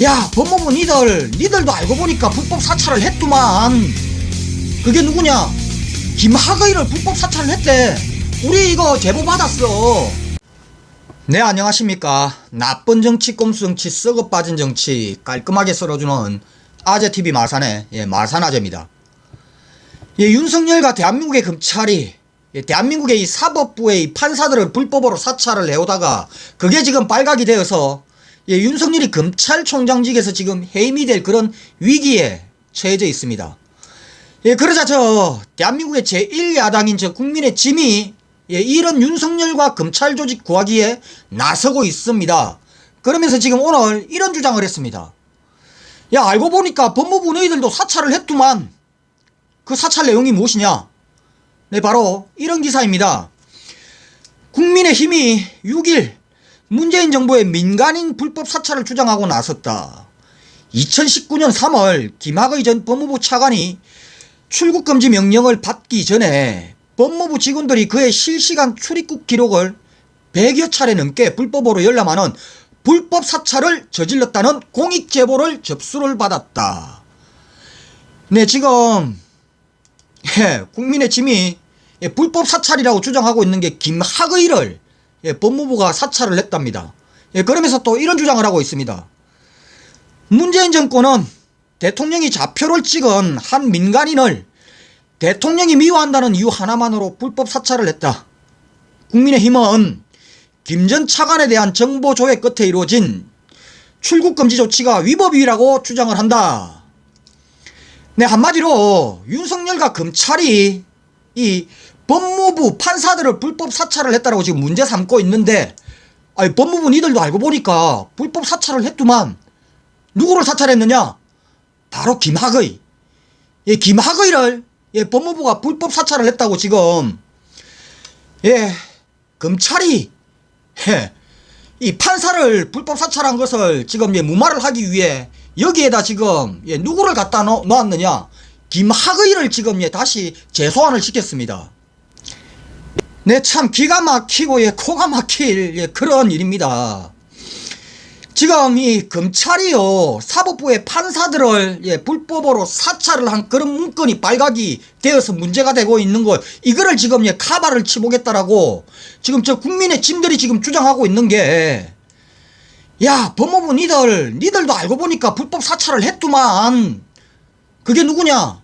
야, 법무부 니들도 알고 보니까 불법 사찰을 했더만. 그게 누구냐? 김학의를 불법 사찰을 했대. 우리 이거 제보 받았어. 네, 안녕하십니까. 나쁜 정치, 꼼수 정치, 썩어 빠진 정치 깔끔하게 썰어주는 아재TV 말산의 말산아재입니다. 윤석열과 대한민국의 검찰이 대한민국의 이 사법부의 이 판사들을 불법으로 사찰을 해오다가 그게 지금 발각이 되어서 윤석열이 검찰총장직에서 지금 해임이 될 그런 위기에 처해져 있습니다. 그러자 대한민국의 제1야당인 국민의 짐이 이런 윤석열과 검찰 조직 구하기에 나서고 있습니다. 그러면서 지금 오늘 이런 주장을 했습니다. 야, 알고 보니까 법무부 너희들도 사찰을 했더만. 그 사찰 내용이 무엇이냐? 네, 바로 이런 기사입니다. 국민의힘이 6일 문재인 정부의 민간인 불법 사찰을 주장하고 나섰다. 2019년 3월 김학의 전 법무부 차관이 출국금지 명령을 받기 전에 법무부 직원들이 그의 실시간 출입국 기록을 100여 차례 넘게 불법으로 열람하는 불법 사찰을 저질렀다는 공익제보를 접수를 받았다. 네, 지금 국민의 짐이 불법 사찰이라고 주장하고 있는 게 김학의를 법무부가 사찰을 했답니다. 그러면서 또 이런 주장을 하고 있습니다. 문재인 정권은 대통령이 좌표를 찍은 한 민간인을 대통령이 미워한다는 이유 하나만으로 불법 사찰을 했다. 국민의힘은 김 전 차관에 대한 정보 조회 끝에 이루어진 출국금지 조치가 위법이라고 주장을 한다. 네, 한마디로 윤석열과 검찰이 이 법무부 판사들을 불법 사찰을 했다라고 지금 문제 삼고 있는데, 아니, 법무부 니들도 알고 보니까 불법 사찰을 했더만. 누구를 사찰했느냐? 바로 김학의. 김학의를 법무부가 불법 사찰을 했다고 지금 검찰이 이 판사를 불법 사찰한 것을 지금 무마를 하기 위해 여기에다 지금 누구를 갖다 놓았느냐? 김학의를 지금 다시 재소환을 시켰습니다. 네, 참 기가 막히고 코가 막힐 그런 일입니다. 지금 이 검찰이요, 사법부의 판사들을 불법으로 사찰을 한 그런 문건이 발각이 되어서 문제가 되고 있는 걸, 이거를 지금 카바를 치보겠다라고 지금 국민의 짐들이 지금 주장하고 있는 게, 야, 법무부 니들도 알고 보니까 불법 사찰을 했더만. 그게 누구냐?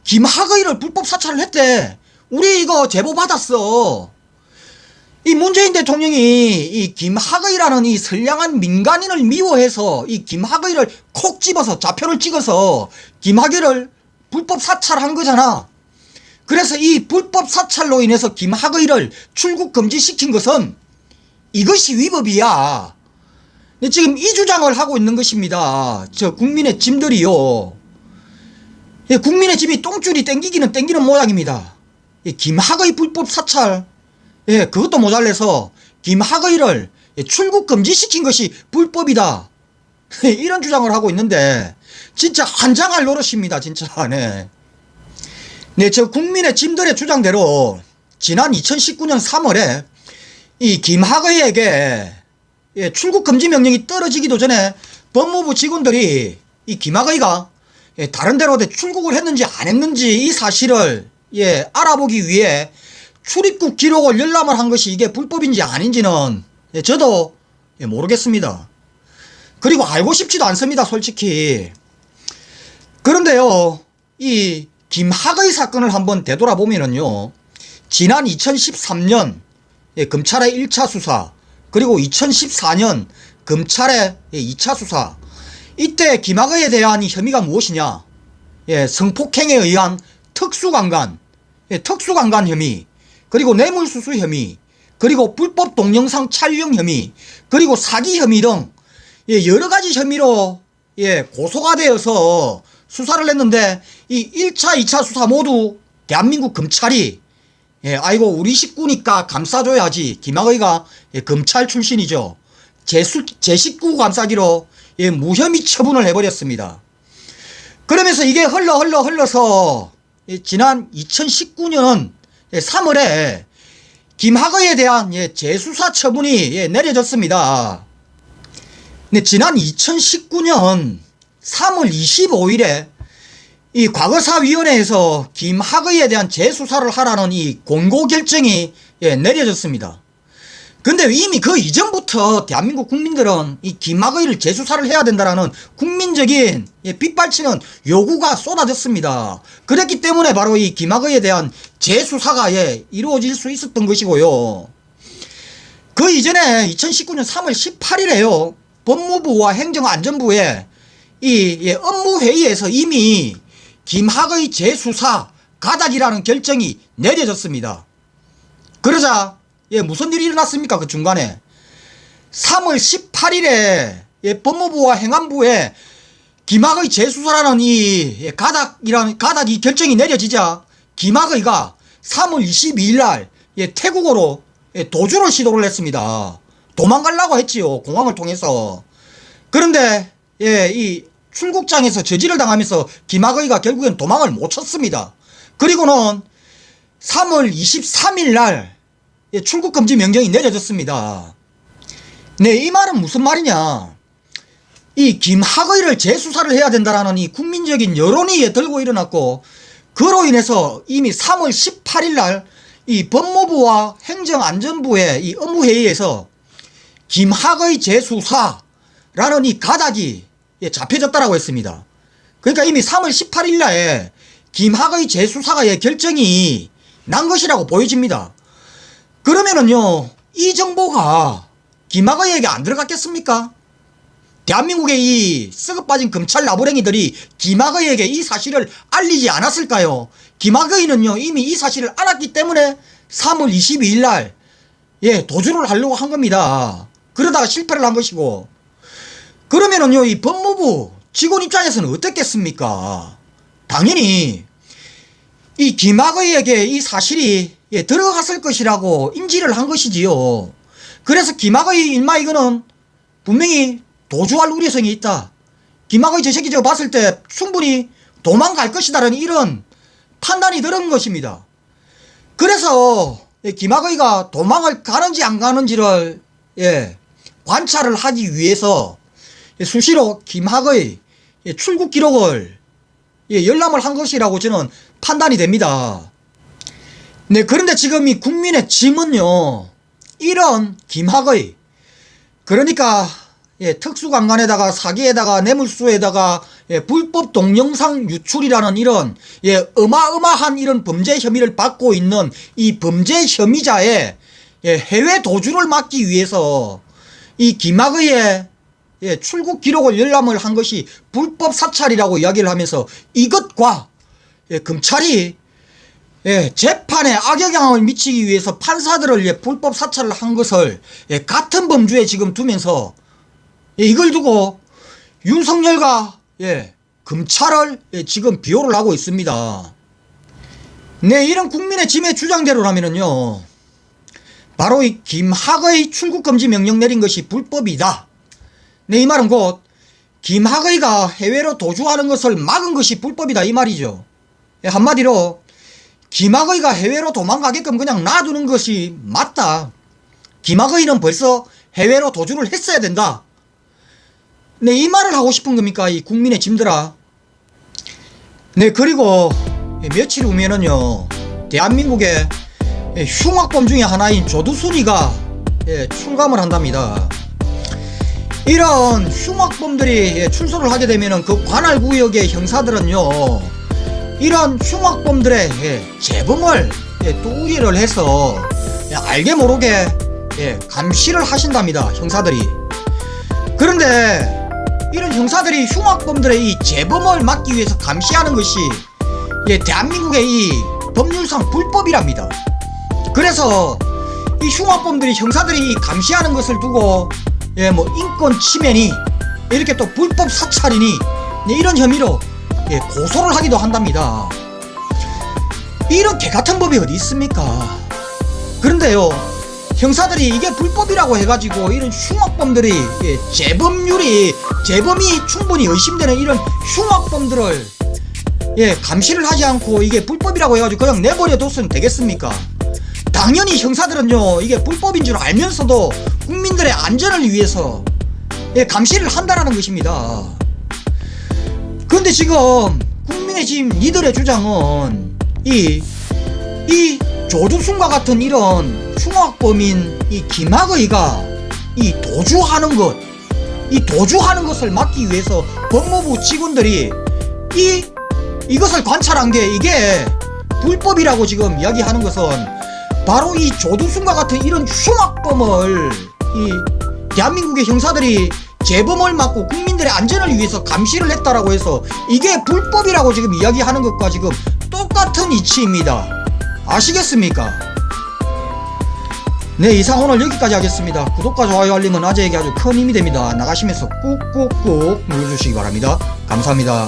김학의를 불법 사찰을 했대. 우리 이거 제보 받았어. 이 문재인 대통령이 이 김학의라는 이 선량한 민간인을 미워해서 이 김학의를 콕 집어서 좌표를 찍어서 김학의를 불법 사찰한 거잖아. 그래서 이 불법 사찰로 인해서 김학의를 출국 금지시킨 것은 이것이 위법이야. 지금 이 주장을 하고 있는 것입니다. 국민의 짐들이요. 국민의 짐이 똥줄이 땡기기는 땡기는 모양입니다. 김학의 불법 사찰, 그것도 모자라서 김학의를 출국 금지시킨 것이 불법이다. 이런 주장을 하고 있는데 진짜 환장할 노릇입니다. 진짜. 네, 국민의 짐들의 주장대로 지난 2019년 3월에 이 김학의에게 출국 금지 명령이 떨어지기도 전에 법무부 직원들이 이 김학의가 다른 데로 출국을 했는지 안 했는지 이 사실을 알아보기 위해 출입국 기록을 열람을 한 것이 이게 불법인지 아닌지는 저도 모르겠습니다. 그리고 알고 싶지도 않습니다, 솔직히. 그런데요, 이 김학의 사건을 한번 되돌아보면은요, 지난 2013년 검찰의 1차 수사, 그리고 2014년 검찰의 2차 수사, 이때 김학의에 대한 혐의가 무엇이냐? 성폭행에 의한 특수강간 혐의, 그리고 뇌물수수 혐의, 그리고 불법 동영상 촬영 혐의, 그리고 사기 혐의 등 여러 가지 혐의로 고소가 되어서 수사를 했는데, 이 1차, 2차 수사 모두 대한민국 검찰이 아이고 우리 식구니까 감싸줘야지. 김학의가 검찰 출신이죠. 제 식구 감싸기로 무혐의 처분을 해버렸습니다. 그러면서 이게 흘러서 지난 2019년 3월에 김학의에 대한 재수사 처분이 내려졌습니다. 네, 지난 2019년 3월 25일에 이 과거사위원회에서 김학의에 대한 재수사를 하라는 이 공고 결정이 내려졌습니다. 근데 이미 그 이전부터 대한민국 국민들은 이 김학의를 재수사를 해야 된다라는 국민적인 빗발치는 요구가 쏟아졌습니다. 그랬기 때문에 바로 이 김학의에 대한 재수사가 이루어질 수 있었던 것이고요. 그 이전에 2019년 3월 18일에요. 법무부와 행정안전부의 이 업무회의에서 이미 김학의 재수사 가닥이라는 결정이 내려졌습니다. 그러자 무슨 일이 일어났습니까? 그 중간에 3월 18일에 법무부와 행안부에 김학의 재수사라는 이 가닥이 결정이 내려지자 김학의가 3월 22일 날 태국으로 도주를 시도를 했습니다. 도망가려고 했지요. 공항을 통해서. 그런데 이 출국장에서 저지를 당하면서 김학의가 결국엔 도망을 못 쳤습니다. 그리고는 3월 23일 날 출국금지 명령이 내려졌습니다. 네, 이 말은 무슨 말이냐. 이 김학의를 재수사를 해야 된다라는 이 국민적인 여론이 들고 일어났고, 그로 인해서 이미 3월 18일 날 이 법무부와 행정안전부의 이 업무회의에서 김학의 재수사라는 이 가닥이 잡혀졌다라고 했습니다. 그러니까 이미 3월 18일 날에 김학의 재수사가 결정이 난 것이라고 보여집니다. 그러면은요, 이 정보가 김학의에게 안 들어갔겠습니까? 대한민국의 이 썩어 빠진 검찰 나부랭이들이 김학의에게 이 사실을 알리지 않았을까요? 김학의는요, 이미 이 사실을 알았기 때문에 3월 22일 날 도주를 하려고 한 겁니다. 그러다가 실패를 한 것이고. 그러면은요, 이 법무부 직원 입장에서는 어떻겠습니까? 당연히 이 김학의에게 이 사실이 들어갔을 것이라고 인지를 한 것이지요. 그래서 김학의 일마 이거는 분명히 도주할 우려성이 있다. 김학의 저 새끼 저거 봤을 때 충분히 도망갈 것이다라는 이런 판단이 들은 것입니다. 그래서 김학의가 도망을 가는지 안 가는지를 관찰을 하기 위해서 수시로 김학의 출국 기록을 열람을 한 것이라고 저는 판단이 됩니다. 네, 그런데 지금 이 국민의 짐은요, 이런 김학의, 그러니까 특수강간에다가 사기에다가 뇌물수에다가 불법 동영상 유출이라는 이런 어마어마한 이런 범죄 혐의를 받고 있는 이 범죄 혐의자의 해외 도주를 막기 위해서 이 김학의의 출국 기록을 열람을 한 것이 불법 사찰이라고 이야기를 하면서 이것과 검찰이 재판에 악영향을 미치기 위해서 판사들을 불법 사찰을 한 것을 같은 범주에 지금 두면서 이걸 두고 윤석열과 검찰을 지금 비호를 하고 있습니다. 네, 이런 국민의 짐의 주장대로라면요, 바로 이 김학의 출국금지 명령 내린 것이 불법이다. 네, 이 말은 곧 김학의가 해외로 도주하는 것을 막은 것이 불법이다 이 말이죠. 한마디로 김학의가 해외로 도망가게끔 그냥 놔두는 것이 맞다. 김학의는 벌써 해외로 도주를 했어야 된다. 네, 이 말을 하고 싶은 겁니까, 이 국민의 짐들아. 네, 그리고 며칠 후면은요, 대한민국의 흉악범 중에 하나인 조두순이가 출감을 한답니다. 이런 흉악범들이 출소를 하게 되면은 그 관할 구역의 형사들은요, 이런 흉악범들의 재범을 또 우려를 해서 알게 모르게 감시를 하신답니다, 형사들이. 그런데 이런 형사들이 흉악범들의 이 재범을 막기 위해서 감시하는 것이 대한민국의 이 법률상 불법이랍니다. 그래서 이 흉악범들이 형사들이 감시하는 것을 두고 뭐 인권 침해니 이렇게 또 불법 사찰이니 이런 혐의로 고소를 하기도 한답니다. 이런 개같은 법이 어디 있습니까? 그런데요, 형사들이 이게 불법이라고 해가지고 이런 흉악범들이 재범이 충분히 의심되는 이런 흉악범들을 감시를 하지 않고 이게 불법이라고 해가지고 그냥 내버려 뒀으면 되겠습니까? 당연히 형사들은요, 이게 불법인 줄 알면서도 국민들의 안전을 위해서 예, 감시를 한다라는 것입니다. 그런데 지금 국민의힘 니들의 주장은 이 조두순과 같은 이런 흉악범인 이 김학의가 이 도주하는 것을 막기 위해서 법무부 직원들이 이것을 관찰한 게 이게 불법이라고 지금 이야기하는 것은 바로 이 조두순과 같은 이런 흉악범을 이 대한민국의 형사들이 재범을 막고 국민들의 안전을 위해서 감시를 했다라고 해서 이게 불법이라고 지금 이야기하는 것과 지금 똑같은 이치입니다. 아시겠습니까? 네, 이상 오늘 여기까지 하겠습니다. 구독과 좋아요 알림은 아재에게 아주 큰 힘이 됩니다. 나가시면서 꾹꾹꾹 눌러주시기 바랍니다. 감사합니다.